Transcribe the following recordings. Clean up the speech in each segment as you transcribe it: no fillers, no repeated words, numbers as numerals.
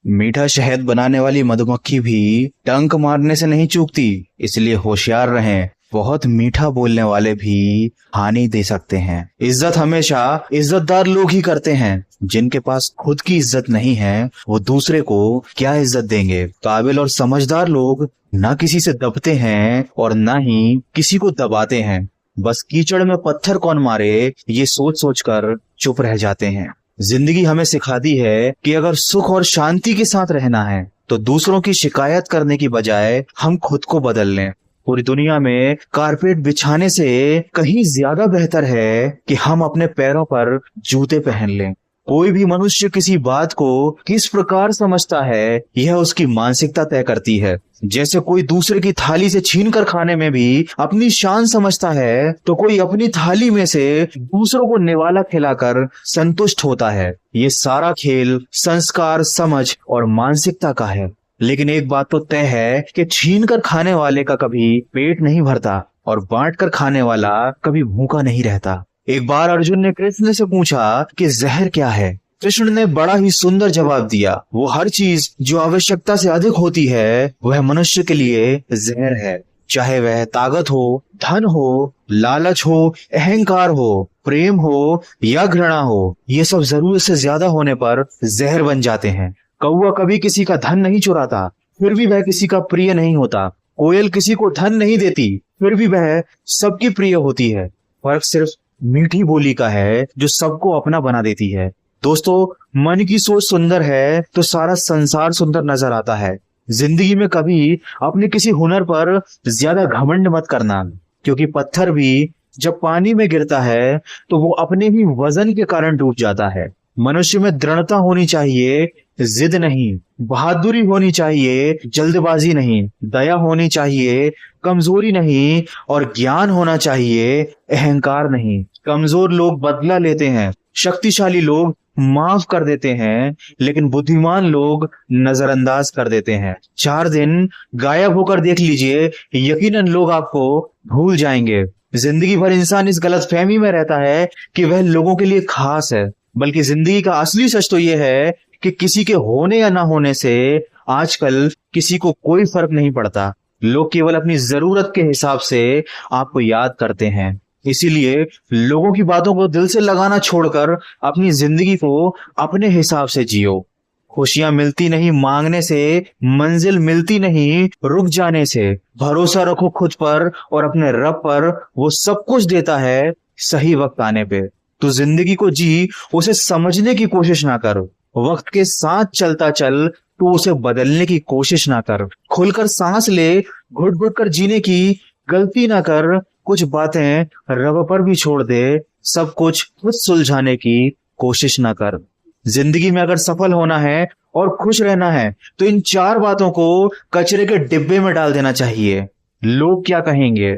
मीठा शहद बनाने वाली मधुमक्खी भी डंक मारने से नहीं चूकती, इसलिए होशियार रहें। बहुत मीठा बोलने वाले भी हानि दे सकते हैं। इज्जत हमेशा इज्जतदार लोग ही करते हैं। जिनके पास खुद की इज्जत नहीं है वो दूसरे को क्या इज्जत देंगे। काबिल और समझदार लोग ना किसी से दबते हैं और ना ही किसी को दबाते हैं। बस कीचड़ में पत्थर कौन मारे ये सोच सोच कर चुप रह जाते हैं। जिंदगी हमें सिखाती है कि अगर सुख और शांति के साथ रहना है तो दूसरों की शिकायत करने की बजाय हम खुद को बदल लें। पूरी दुनिया में कारपेट बिछाने से कहीं ज्यादा बेहतर है कि हम अपने पैरों पर जूते पहन लें। कोई भी मनुष्य किसी बात को किस प्रकार समझता है यह उसकी मानसिकता तय करती है। जैसे कोई दूसरे की थाली से छीन कर खाने में भी अपनी शान समझता है तो कोई अपनी थाली में से दूसरों को निवाला खिलाकर संतुष्ट होता है। ये सारा खेल संस्कार, समझ और मानसिकता का है। लेकिन एक बात तो तय है कि छीन कर खाने वाले का कभी पेट नहीं भरता और बांट कर खाने वाला कभी भूखा नहीं रहता। एक बार अर्जुन ने कृष्ण से पूछा कि जहर क्या है। कृष्ण ने बड़ा ही सुंदर जवाब दिया, वो हर चीज जो आवश्यकता से अधिक होती है वह मनुष्य के लिए जहर है। चाहे वह ताकत हो, धन हो, लालच हो, अहंकार हो, प्रेम हो या घृणा हो, ये सब जरूरत से ज्यादा होने पर जहर बन जाते हैं। कौवा कभी किसी का धन नहीं चुराता, फिर भी वह किसी का प्रिय नहीं होता। कोयल किसी को धन नहीं देती, फिर भी वह सबकी प्रिय होती है। फर्क सिर्फ मीठी बोली का है जो सबको अपना बना देती है। दोस्तों, मन की सोच सुंदर है तो सारा संसार सुंदर नजर आता है। जिंदगी में कभी अपने किसी हुनर पर ज्यादा घमंड मत करना, क्योंकि पत्थर भी जब पानी में गिरता है तो वो अपने ही वजन के कारण डूब जाता है। मनुष्य में दृढ़ता होनी चाहिए, जिद नहीं। बहादुरी होनी चाहिए, जल्दबाजी नहीं। दया होनी चाहिए, कमजोरी नहीं। और ज्ञान होना चाहिए, अहंकार नहीं। कमजोर लोग बदला लेते हैं, शक्तिशाली लोग माफ कर देते हैं, लेकिन बुद्धिमान लोग नजरअंदाज कर देते हैं। 4 दिन गायब होकर देख लीजिए, यकीनन लोग आपको भूल जाएंगे। जिंदगी भर इंसान इस गलतफहमी में रहता है कि वह लोगों के लिए खास है, बल्कि जिंदगी का असली सच तो यह है कि किसी के होने या ना होने से आजकल किसी को कोई फर्क नहीं पड़ता। लोग केवल अपनी जरूरत के हिसाब से आपको याद करते हैं। इसीलिए लोगों की बातों को दिल से लगाना छोड़कर अपनी जिंदगी को अपने हिसाब से जियो। खुशियां मिलती नहीं मांगने से, मंजिल मिलती नहीं रुक जाने से। भरोसा रखो खुद पर और अपने रब पर, वो सब कुछ देता है सही वक्त आने पे। तो जिंदगी को जी, उसे समझने की कोशिश ना कर। वक्त के साथ चलता चल, तो उसे बदलने की कोशिश ना कर। खुलकर सांस ले, घुट घुट कर जीने की गलती ना कर। कुछ बातें रब पर भी छोड़ दे, सब कुछ खुद सुलझाने की कोशिश ना कर। जिंदगी में अगर सफल होना है और खुश रहना है तो इन 4 बातों को कचरे के डिब्बे में डाल देना चाहिए। लोग क्या कहेंगे,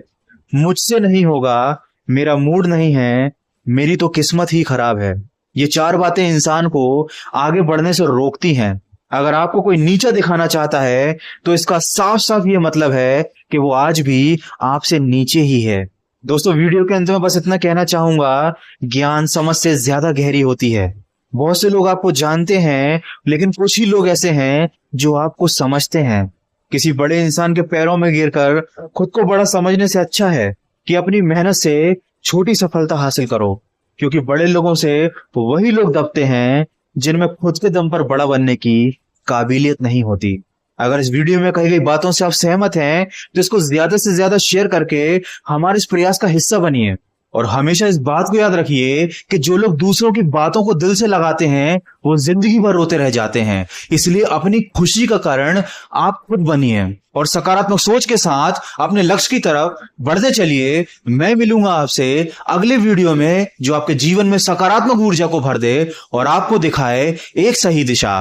मुझसे नहीं होगा, मेरा मूड नहीं है, मेरी तो किस्मत ही खराब है। ये 4 बातें इंसान को आगे बढ़ने से रोकती हैं। अगर आपको कोई नीचा दिखाना चाहता है तो इसका साफ साफ ये मतलब है कि वो आज भी आपसे नीचे ही है। दोस्तों, वीडियो के अंत में बस इतना कहना चाहूंगा, ज्ञान समझ से ज्यादा गहरी होती है। बहुत से लोग आपको जानते हैं, लेकिन कुछ ही लोग ऐसे हैं जो आपको समझते हैं। किसी बड़े इंसान के पैरों में गिरकर खुद को बड़ा समझने से अच्छा है कि अपनी मेहनत से छोटी सफलता हासिल करो, क्योंकि बड़े लोगों से वही लोग दबते हैं जिनमें खुद के दम पर बड़ा बनने की काबिलियत नहीं होती। अगर इस वीडियो में कही गई बातों से आप सहमत हैं तो इसको ज्यादा से ज्यादा शेयर करके हमारे इस प्रयास का हिस्सा बनिए। और हमेशा इस बात को याद रखिए कि जो लोग दूसरों की बातों को दिल से लगाते हैं वो जिंदगी भर रोते रह जाते हैं। इसलिए अपनी खुशी का कारण आप खुद बनिए और सकारात्मक सोच के साथ अपने लक्ष्य की तरफ बढ़ते चलिए। मैं मिलूंगा आपसे अगले वीडियो में जो आपके जीवन में सकारात्मक ऊर्जा को भर दे और आपको दिखाए एक सही दिशा।